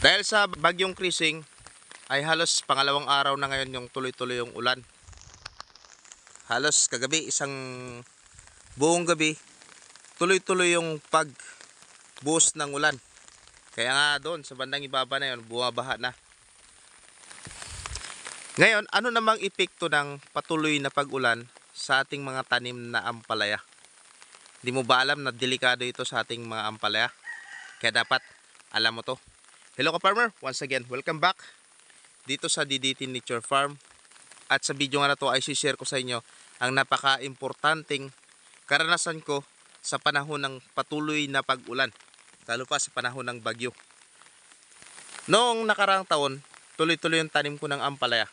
Dahil sa bagyong Krising ay halos pangalawang araw na ngayon yung tuloy-tuloy yung ulan. Halos kagabi isang buong gabi tuloy-tuloy yung pagbuhos ng ulan. Kaya nga doon sa bandang ibaba na yun bumabaha na. Ngayon, ano namang epekto ng patuloy na pag-ulan sa ating mga tanim na ampalaya? Di mo ba alam na delikado ito sa ating mga ampalaya? Kaya dapat alam mo to. Hello ka-farmer, once again, welcome back dito sa DDT Nature Farm. At sa video nga na to ay share ko sa inyo ang napaka-importanting karanasan ko sa panahon ng patuloy na pag-ulan, lalo pa sa panahon ng bagyo. Noong nakaraang taon, tuloy-tuloy yung tanim ko ng ampalaya.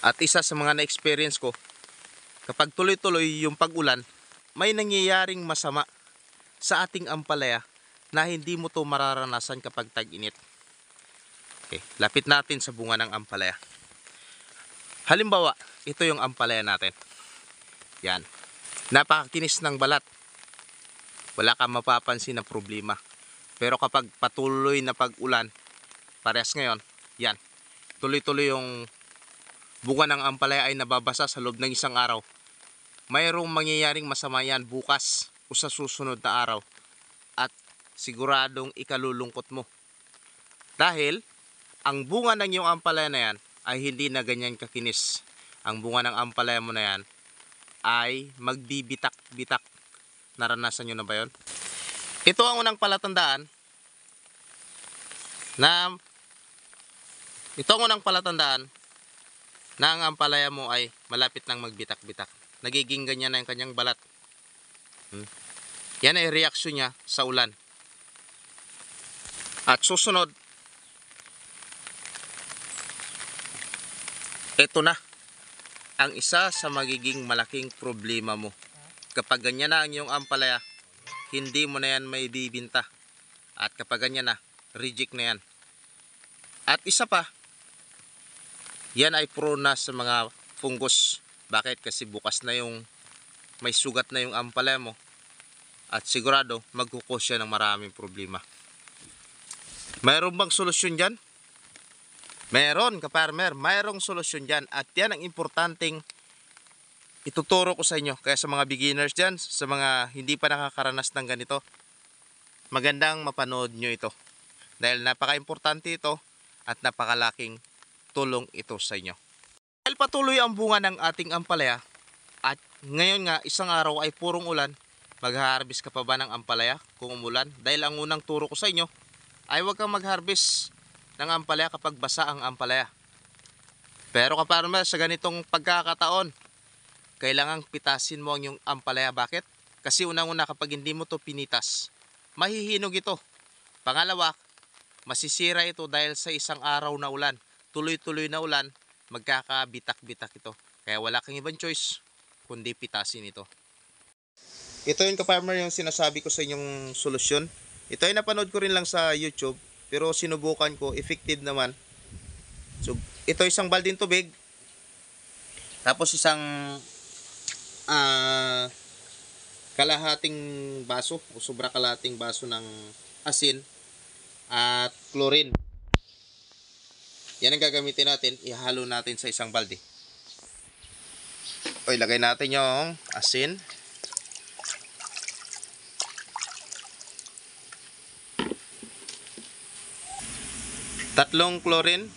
At isa sa mga na-experience ko, kapag tuloy-tuloy yung pag-ulan, may nangyayaring masama sa ating ampalaya na hindi mo to mararanasan kapag tag-init. Okay, lapit natin sa bunga ng ampalaya. Halimbawa, ito yung ampalaya natin. Yan. Napakakinis ng balat. Wala kang mapapansin na problema. Pero kapag patuloy na pag-ulan, parehas ngayon, yan. Tuloy-tuloy yung bunga ng ampalaya ay nababasa sa loob ng isang araw. Mayroong mangyayaring masama yan bukas o sa susunod na araw. At siguradong ikalulungkot mo. Dahil ang bunga ng iyong ampalaya na yan ay hindi na ganyan kakinis. Ang bunga ng ampalaya mo na yan ay magbibitak-bitak. Naranasan nyo na ba yun? Ito ang unang palatandaan na ang ampalaya mo ay malapit nang magbitak-bitak. Nagiging ganyan na yung kanyang balat. Yan ay reaksyon niya sa ulan. At susunod, ito na ang isa sa magiging malaking problema mo. Kapag ganyan na ang iyong ampalaya, hindi mo na yan may bibinta. At kapag ganyan na, reject na yan. At isa pa, yan ay prone na sa mga fungus. Bakit? Kasi bukas na yung may sugat na yung ampalaya mo. At sigurado magkukos siya ng maraming problema. Mayroon bang solusyon dyan? Meron ka-farmer, mayroong solusyon dyan. At yan ang importanteng ituturo ko sa inyo. Kaya sa mga beginners dyan, sa mga hindi pa nakakaranas ng ganito, magandang mapanood nyo ito. Dahil napaka-importante ito at napakalaking tulong ito sa inyo. Dahil patuloy ang bunga ng ating ampalaya at ngayon nga isang araw ay purong ulan, mag-harvest ka pa ba ng ampalaya kung umulan? Dahil ang unang turo ko sa inyo ay huwag kang mag-harvest ng ampalaya kapag basa ang ampalaya. Pero ka-farmer, sa ganitong pagkakataon, kailangang pitasin mo ang iyong ampalaya. Bakit? Kasi unang-una kapag hindi mo to pinitas, mahihinog ito. Pangalawa, masisira ito dahil sa isang araw na ulan. Tuloy-tuloy na ulan, magkakabitak-bitak ito. Kaya wala kang ibang choice kundi pitasin ito. Ito yung ka-farmer yung sinasabi ko sa inyong solusyon. Ito ay napanood ko rin lang sa YouTube, pero sinubukan ko, effective naman. So, ito isang balding tubig, tapos isang kalahating baso o sobra kalahating baso ng asin at chlorine. Yan ang gagamitin natin, ihalo natin sa isang balde. O, ilagay natin yung asin. Tatlong chlorine.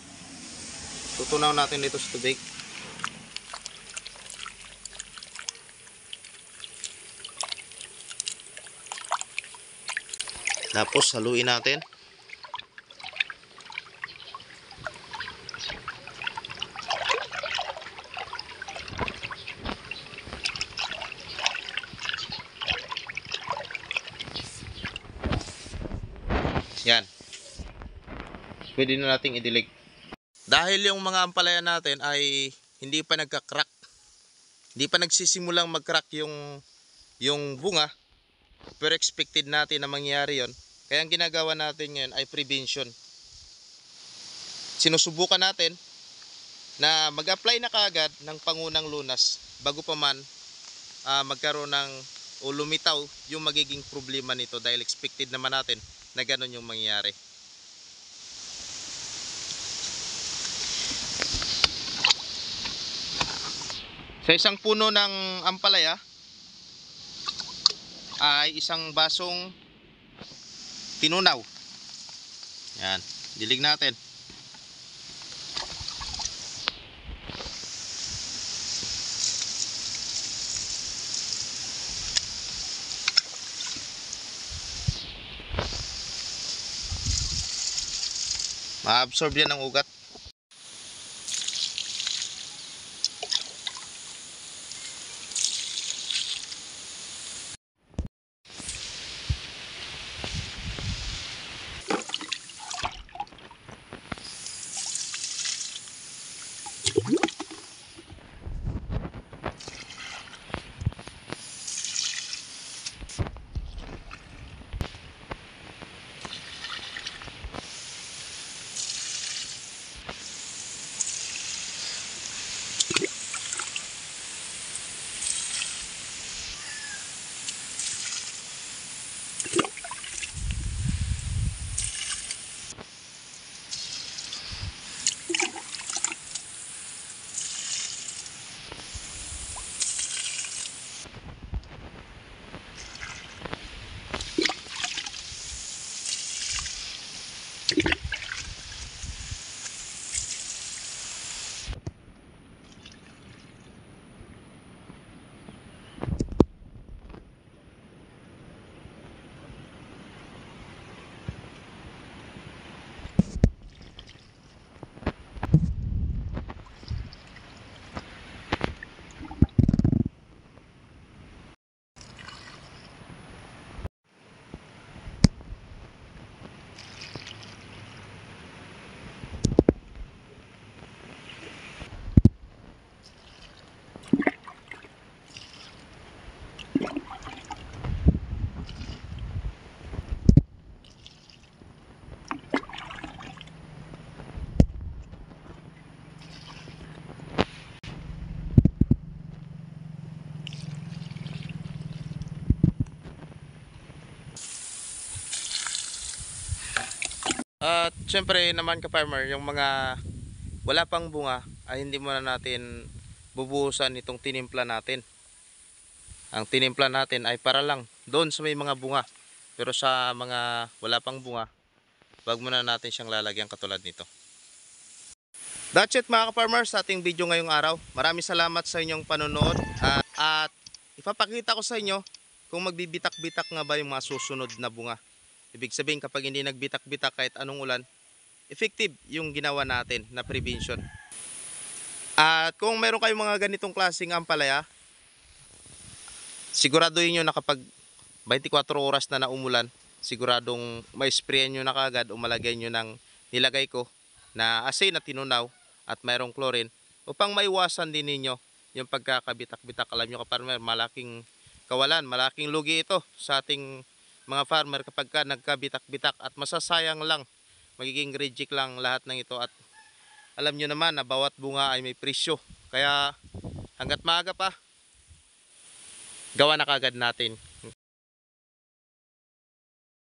Tutunaw natin dito sa tubig. Tapos haluin natin. Yan. Pwede na nating idilig. Dahil yung mga ampalaya natin ay hindi pa nagka-crack, hindi pa nagsisimulang mag-crack yung bunga, pero expected natin na mangyari yon. Kaya ang ginagawa natin ngayon ay prevention. Sinusubukan natin na mag-apply na kaagad ng pangunang lunas bago pa man magkaroon ng o lumitaw yung magiging problema nito, dahil expected naman natin na ganun yung mangyayari. Sa isang puno ng ampalaya ay isang basong tinunaw. Yan, dilig natin. Ma-absorb yan ng ugat. At syempre naman ka-farmer, yung mga wala pang bunga ay hindi muna natin bubuhusan itong tinimpla natin. Ang tinimpla natin ay para lang doon sa may mga bunga. Pero sa mga wala pang bunga, wag muna natin siyang lalagyan katulad nito. That's it mga ka-farmers sa ating video ngayong araw. Maraming salamat sa inyong panonood at ipapakita ko sa inyo kung magbibitak-bitak nga ba yung mga susunod na bunga. Ibig sabihin kapag hindi nagbitak-bitak kahit anong ulan, effective yung ginawa natin na prevention. At kung meron kayong mga ganitong klaseng ampalaya, siguraduhin nyo na kapag 24 oras na naumulan, siguradong may sprayan nyo na kagad o malagay nyo ng nilagay ko na asin na tinunaw at mayroong chlorine upang maiwasan din ninyo yung pagkakabitak-bitak. Alam nyo ka-farmer, malaking kawalan, malaking lugi ito sa ating mga farmer kapag ka nagkabitak-bitak at masasayang lang, magiging reject lang lahat ng ito. At alam nyo naman na bawat bunga ay may presyo, kaya hanggat maaga pa gawa na kagad natin